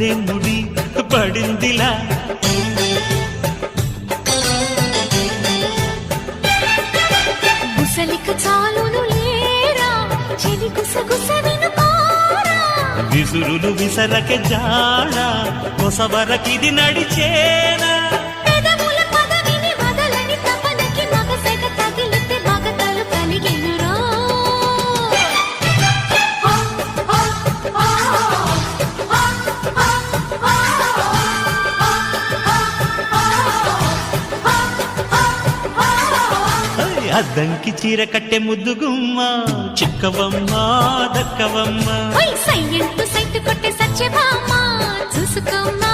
మల్లె ముడి పడిందిలా ముసలిక చాలును లేరా చెలి గుసగుస వినుకోరా విసురులు విసరకే జాడ కొసవరకిది నడిచేనా పెదవుల పదవిని వదలని తపనకి మగసెగ తగిలితే మగతలు కలిగెనురో అద్దంకి చీర కట్టె ముద్దుగుమ్మ చిక్కవమ్మ దక్కవమ్మ సైంటు సైట్ కొట్టే సత్యభామ చూసుకోమ్మా